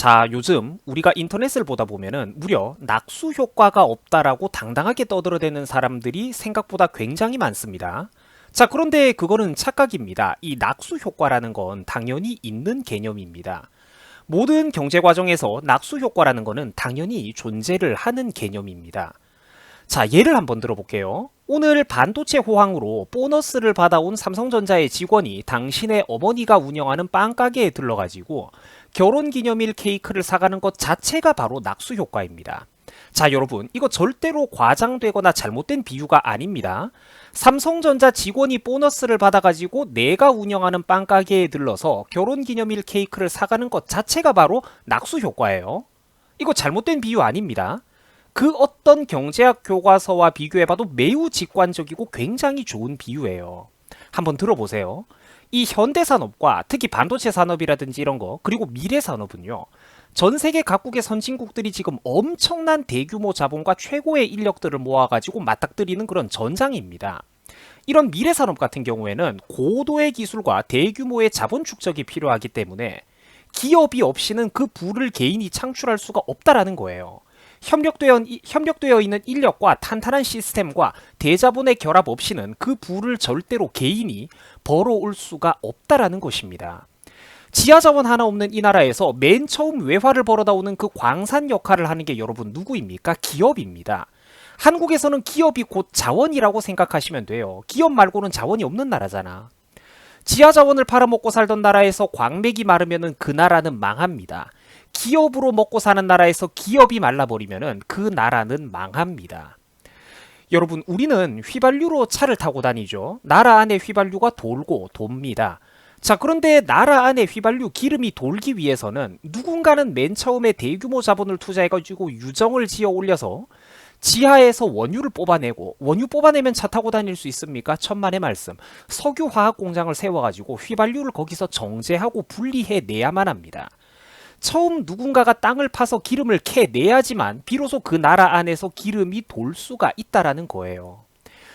자, 요즘 우리가 인터넷을 보다 보면은 무려 낙수 효과가 없다라고 당당하게 떠들어대는 사람들이 생각보다 굉장히 많습니다. 자, 그런데 그거는 착각입니다. 이 낙수 효과라는 건 당연히 있는 개념입니다. 모든 경제 과정에서 낙수 효과라는 거는 당연히 존재를 하는 개념입니다. 자, 예를 한번 들어볼게요. 오늘 반도체 호황으로 보너스를 받아온 삼성전자의 직원이 당신의 어머니가 운영하는 빵가게에 들러가지고 결혼기념일 케이크를 사가는 것 자체가 바로 낙수 효과입니다. 자, 여러분, 이거 절대로 과장되거나 잘못된 비유가 아닙니다. 삼성전자 직원이 보너스를 받아가지고 내가 운영하는 빵가게에 들러서 결혼기념일 케이크를 사가는 것 자체가 바로 낙수 효과예요. 이거 잘못된 비유 아닙니다. 그 어떤 경제학 교과서와 비교해봐도 매우 직관적이고 굉장히 좋은 비유예요. 한번 들어보세요. 이 현대산업과 특히 반도체 산업이라든지 이런 거, 그리고 미래산업은요, 전 세계 각국의 선진국들이 지금 엄청난 대규모 자본과 최고의 인력들을 모아가지고 맞닥뜨리는 그런 전장입니다. 이런 미래산업 같은 경우에는 고도의 기술과 대규모의 자본 축적이 필요하기 때문에 기업이 없이는 그 부를 개인이 창출할 수가 없다라는 거예요. 협력되어 있는 인력과 탄탄한 시스템과 대자본의 결합 없이는 그 부를 절대로 개인이 벌어올 수가 없다라는 것입니다. 지하자원 하나 없는 이 나라에서 맨 처음 외화를 벌어다 오는 그 광산 역할을 하는 게 여러분 누구입니까? 기업입니다. 한국에서는 기업이 곧 자원이라고 생각하시면 돼요. 기업 말고는 자원이 없는 나라잖아. 지하자원을 팔아먹고 살던 나라에서 광맥이 마르면은 그 나라는 망합니다. 기업으로 먹고 사는 나라에서 기업이 말라버리면은 그 나라는 망합니다. 여러분, 우리는 휘발유로 차를 타고 다니죠. 나라 안에 휘발유가 돌고 돕니다. 자, 그런데 나라 안에 휘발유 기름이 돌기 위해서는 누군가는 맨 처음에 대규모 자본을 투자해가지고 유정을 지어 올려서 지하에서 원유를 뽑아내고, 원유 뽑아내면 차 타고 다닐 수 있습니까? 천만의 말씀. 석유화학 공장을 세워가지고 휘발유를 거기서 정제하고 분리해 내야만 합니다. 처음 누군가가 땅을 파서 기름을 캐내야지만 비로소 그 나라 안에서 기름이 돌 수가 있다라는 거예요.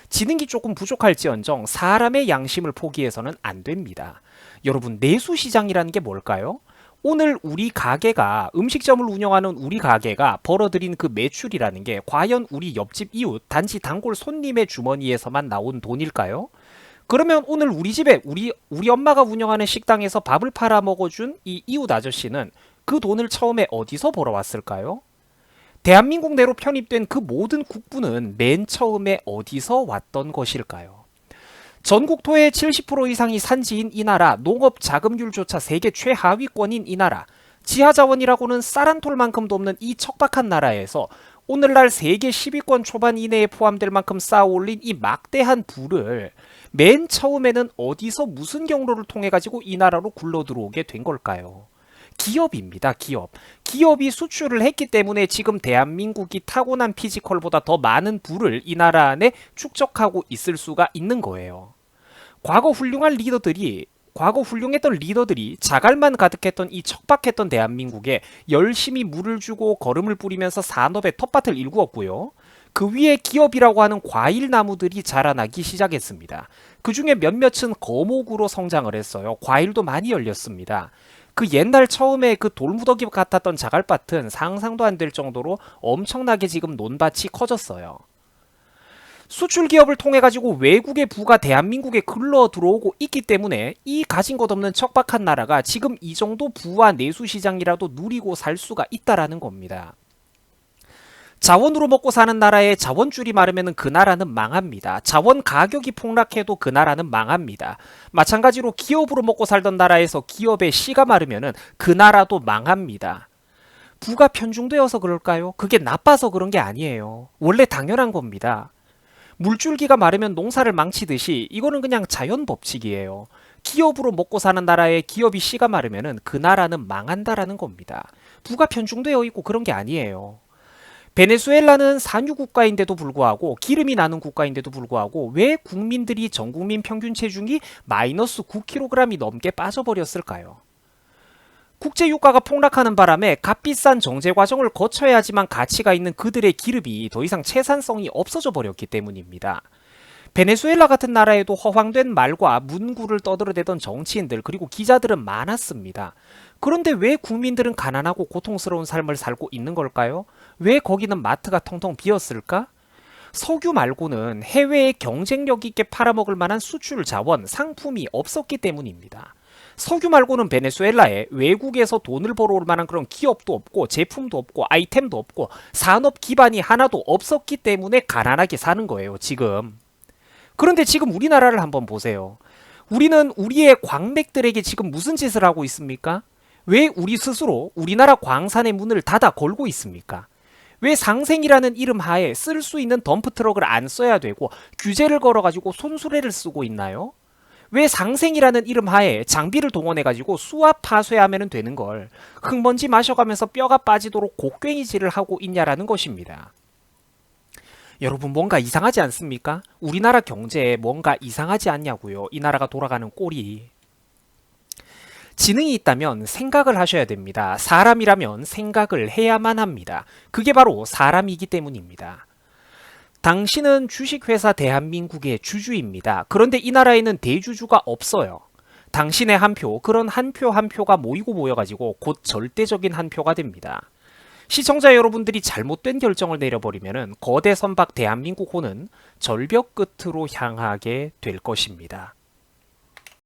지능이 조금 부족할지언정 사람의 양심을 포기해서는 안 됩니다. 여러분, 내수시장이라는 게 뭘까요? 오늘 우리 가게가, 음식점을 운영하는 우리 가게가 벌어들인 그 매출이라는 게 과연 우리 옆집 이웃, 단지 단골 손님의 주머니에서만 나온 돈일까요? 그러면 오늘 우리 집에 우리 엄마가 운영하는 식당에서 밥을 팔아 먹어준 이 이웃 아저씨는 그 돈을 처음에 어디서 벌어왔을까요? 대한민국 내로 편입된 그 모든 국부는 맨 처음에 어디서 왔던 것일까요? 전국 토해의 70% 이상이 산지인 이 나라, 농업 자금률조차 세계 최하위권인 이 나라, 지하자원이라고는 쌀 한 톨만큼도 없는 이 척박한 나라에서 오늘날 세계 10위권 초반 이내에 포함될 만큼 쌓아올린 이 막대한 부를 맨 처음에는 어디서 무슨 경로를 통해 가지고 이 나라로 굴러 들어오게 된 걸까요? 기업입니다. 기업. 기업이 수출을 했기 때문에 지금 대한민국이 타고난 피지컬보다 더 많은 부를 이 나라 안에 축적하고 있을 수가 있는 거예요. 과거 훌륭했던 리더들이 자갈만 가득했던 이 척박했던 대한민국에 열심히 물을 주고 거름을 뿌리면서 산업의 텃밭을 일구었고요. 그 위에 기업이라고 하는 과일 나무들이 자라나기 시작했습니다. 그 중에 몇몇은 거목으로 성장을 했어요. 과일도 많이 열렸습니다. 그 옛날 처음에 그 돌무더기 같았던 자갈밭은 상상도 안 될 정도로 엄청나게 지금 논밭이 커졌어요. 수출 기업을 통해 가지고 외국의 부가 대한민국에 글러 들어오고 있기 때문에 이 가진 것 없는 척박한 나라가 지금 이 정도 부와 내수 시장이라도 누리고 살 수가 있다라는 겁니다. 자원으로 먹고 사는 나라에 자원줄이 마르면 그 나라는 망합니다. 자원 가격이 폭락해도 그 나라는 망합니다. 마찬가지로 기업으로 먹고 살던 나라에서 기업의 씨가 마르면 그 나라도 망합니다. 부가 편중되어서 그럴까요? 그게 나빠서 그런 게 아니에요. 원래 당연한 겁니다. 물줄기가 마르면 농사를 망치듯이 이거는 그냥 자연 법칙이에요. 기업으로 먹고 사는 나라에 기업이 씨가 마르면 그 나라는 망한다라는 겁니다. 부가 편중되어 있고 그런 게 아니에요. 베네수엘라는 산유 국가인데도 불구하고, 기름이 나는 국가인데도 불구하고 왜 국민들이 전국민 평균 체중이 마이너스 9kg이 넘게 빠져버렸을까요? 국제유가가 폭락하는 바람에 값비싼 정제 과정을 거쳐야지만 가치가 있는 그들의 기름이 더 이상 채산성이 없어져 버렸기 때문입니다. 베네수엘라 같은 나라에도 허황된 말과 문구를 떠들어대던 정치인들 그리고 기자들은 많았습니다. 그런데 왜 국민들은 가난하고 고통스러운 삶을 살고 있는 걸까요? 왜 거기는 마트가 텅텅 비었을까? 석유 말고는 해외에 경쟁력 있게 팔아먹을 만한 수출 자원, 상품이 없었기 때문입니다. 석유 말고는 베네수엘라에 외국에서 돈을 벌어올 만한 그런 기업도 없고 제품도 없고 아이템도 없고 산업 기반이 하나도 없었기 때문에 가난하게 사는 거예요, 지금. 그런데 지금 우리나라를 한번 보세요. 우리는 우리의 광맥들에게 지금 무슨 짓을 하고 있습니까? 왜 우리 스스로 우리나라 광산의 문을 닫아 걸고 있습니까? 왜 상생이라는 이름 하에 쓸 수 있는 덤프트럭을 안 써야 되고 규제를 걸어가지고 손수레를 쓰고 있나요? 왜 상생이라는 이름 하에 장비를 동원해가지고 수압 파쇄하면 되는 걸 흙먼지 마셔가면서 뼈가 빠지도록 곡괭이질을 하고 있냐라는 것입니다. 여러분 뭔가 이상하지 않습니까? 우리나라 경제에 뭔가 이상하지 않냐고요. 이 나라가 돌아가는 꼴이. 지능이 있다면 생각을 하셔야 됩니다. 사람이라면 생각을 해야만 합니다. 그게 바로 사람이기 때문입니다. 당신은 주식회사 대한민국의 주주입니다. 그런데 이 나라에는 대주주가 없어요. 당신의 한 표, 그런 한 표 한 표가 모이고 모여가지고 곧 절대적인 한 표가 됩니다. 시청자 여러분들이 잘못된 결정을 내려버리면 거대 선박 대한민국호는 절벽 끝으로 향하게 될 것입니다.